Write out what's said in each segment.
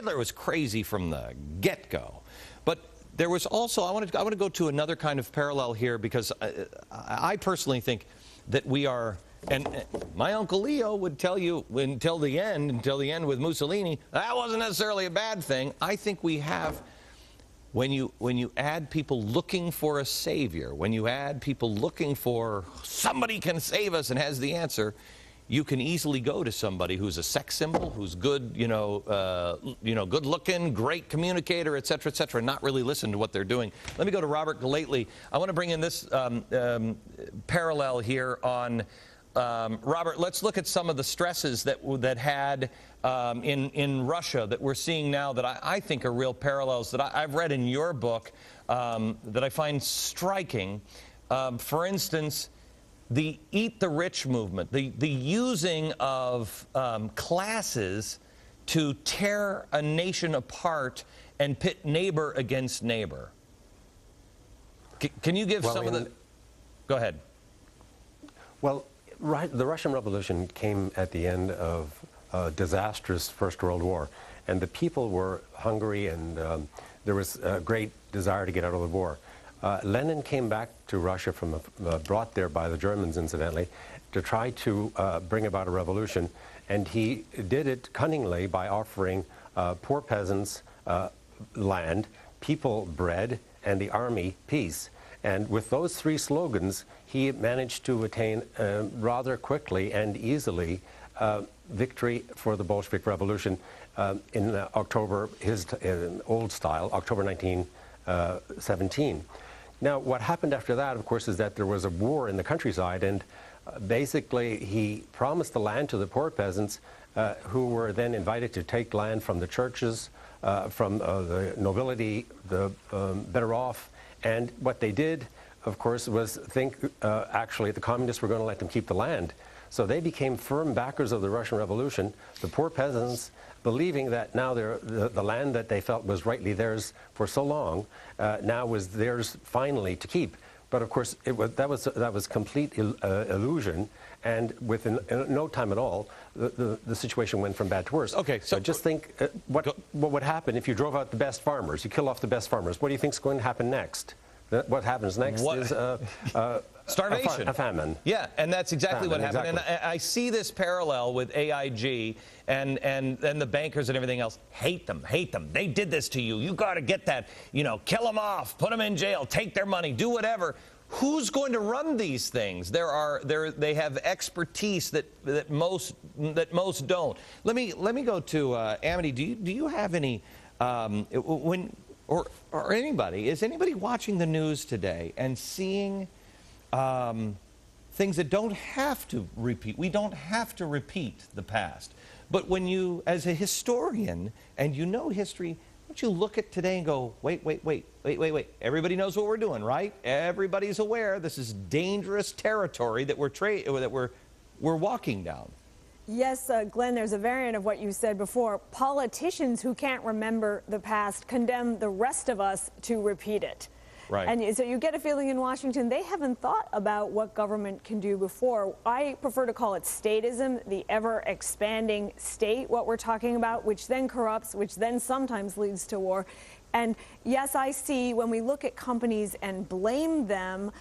Hitler was crazy from the get-go. But there was also, I want to go to another kind of parallel here, because I personally think that we are, and my Uncle Leo would tell you until the end with Mussolini, that wasn't necessarily a bad thing. I think we have, when you add people looking for a savior, when you add people looking for somebody can save us and has the answer, you can easily go to somebody who's a sex symbol, who's good, good looking, great communicator, et cetera, not really listen to what they're doing. Let me go to Robert Golatly. I want to bring in this parallel here on, Robert, let's look at some of the stresses that had in Russia that we're seeing now that I think are real parallels that I've read in your book that I find striking. For instance, the Eat the Rich movement, the using of classes to tear a nation apart and pit neighbor against neighbor. Can you give some of the... Go ahead. Well, the Russian Revolution came at the end of a disastrous First World War, and the people were hungry, and there was a great desire to get out of the war. Lenin came back to Russia brought there by the Germans, incidentally, to try to bring about a revolution, and he did it cunningly by offering poor peasants land, people bread, and the army peace. And with those three slogans, he managed to attain rather quickly and easily victory for the Bolshevik Revolution in October, in old style, October 1917. Now, what happened after that, of course, is that there was a war in the countryside, and basically he promised the land to the poor peasants who were then invited to take land from the churches, from the nobility, the better off. And what they did, of course, was think actually the communists were going to let them keep the land. So they became firm backers of the Russian Revolution, the poor peasants, believing that now the land that they felt was rightly theirs for so long, now was theirs finally to keep. But of course, that was complete illusion, and within no time at all, the situation went from bad to worse. Okay, so just think what would happen if you drove out the best farmers, you kill off the best farmers. What do you think is going to happen next? What happens next is starvation, a famine. Yeah, and that's exactly what happened. Exactly. And I see this parallel with AIG and the bankers and everything else. Hate them. They did this to you. You got to get that. Kill them off, put them in jail, take their money, do whatever. Who's going to run these things? They have expertise that most don't. Let me go to Amity. Do you have any or anybody, is anybody watching the news today and seeing things that don't have to repeat? We don't have to repeat the past. But when you, as a historian, and you know history, don't you look at today and go, wait. Everybody knows what we're doing, right? Everybody's aware this is dangerous territory that we're walking down. Yes, Glenn, there's a variant of what you said before. Politicians who can't remember the past condemn the rest of us to repeat it. Right. And so you get a feeling in Washington they haven't thought about what government can do before. I prefer to call it statism, the ever-expanding state, what we're talking about, which then corrupts, which then sometimes leads to war. And yes, I see when we look at companies and blame them,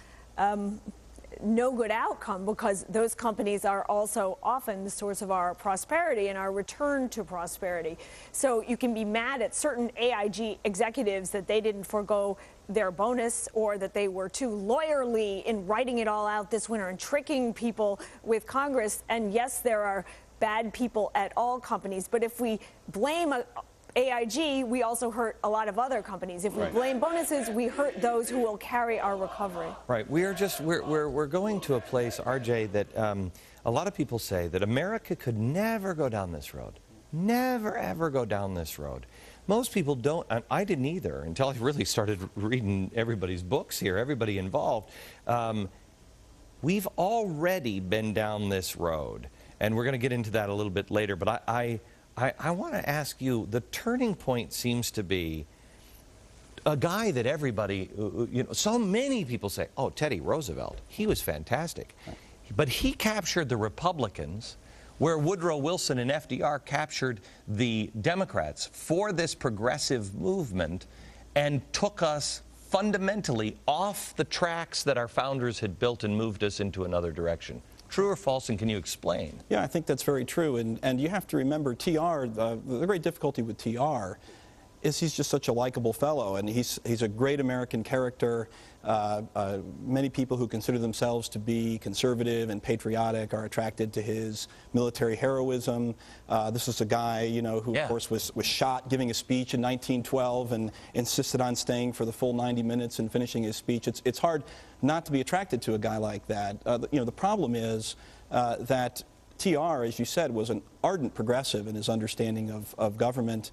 no good outcome, because those companies are also often the source of our prosperity and our return to prosperity. So you can be mad at certain AIG executives that they didn't forego their bonus, or that they were too lawyerly in writing it all out this winter and tricking people with Congress. And yes, there are bad people at all companies, but if we blame AIG, we also hurt a lot of other companies. If we blame bonuses, we hurt those who will carry our recovery. Right. We're going to a place, RJ, that a lot of people say that America could never go down this road. Never, ever go down this road. Most people don't, and I didn't either until I really started reading everybody's books here, everybody involved. We've already been down this road, and we're going to get into that a little bit later, but I want to ask you, the turning point seems to be a guy that everybody, so many people say, oh, Teddy Roosevelt, he was fantastic. But he captured the Republicans where Woodrow Wilson and FDR captured the Democrats for this progressive movement and took us fundamentally off the tracks that our founders had built and moved us into another direction. True or false, and can you explain? Yeah, I think that's very true. And you have to remember, TR, the great difficulty with TR is he's just such a likable fellow, and he's a great American character. Many people who consider themselves to be conservative and patriotic are attracted to his military heroism. This is a guy, you know, who of course was shot giving a speech in 1912 and insisted on staying for the full 90 minutes and finishing his speech. It's hard not to be attracted to a guy like that. You know, the problem is that TR, as you said, was an ardent progressive in his understanding of government.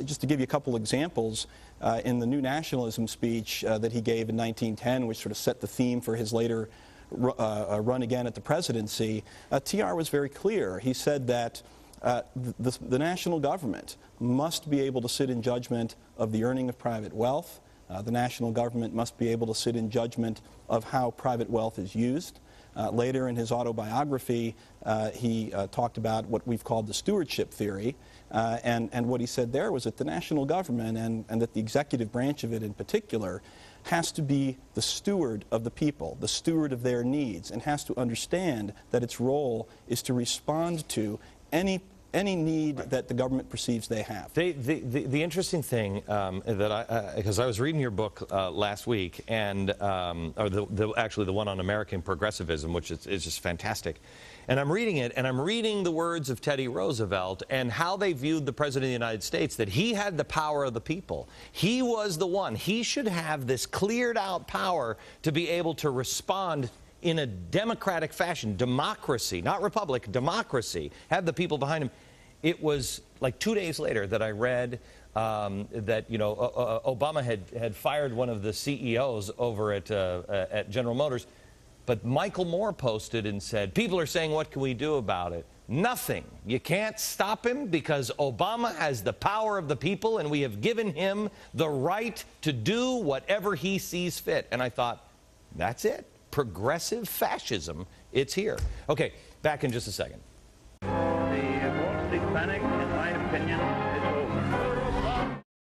Just to give you a couple examples, in the New Nationalism speech that he gave in 1910, which sort of set the theme for his later run again at the presidency, TR was very clear. He said that the national government must be able to sit in judgment of the earning of private wealth. The national government must be able to sit in judgment of how private wealth is used. Later in his autobiography, he talked about what we've called the stewardship theory, and what he said there was that the national government and that the executive branch of it in particular has to be the steward of the people, the steward of their needs, and has to understand that its role is to respond to any need that the government perceives they have. The interesting thing because I was reading your book last week, and or actually the one on American progressivism, which is just fantastic. And I'm reading it, and I'm reading the words of Teddy Roosevelt and how they viewed the President of the United States, that he had the power of the people. He was the one. He should have this cleared out power to be able to respond in a democratic fashion, democracy, not republic, democracy, have the people behind him. It was like 2 days later that I read that, you know, Obama had fired one of the CEOs over at General Motors, but Michael Moore posted and said, people are saying, what can we do about it? Nothing. You can't stop him because Obama has the power of the people, and we have given him the right to do whatever he sees fit. And I thought, that's it. Progressive fascism, it's here. Okay, back in just a second. The most Hispanic, in my opinion,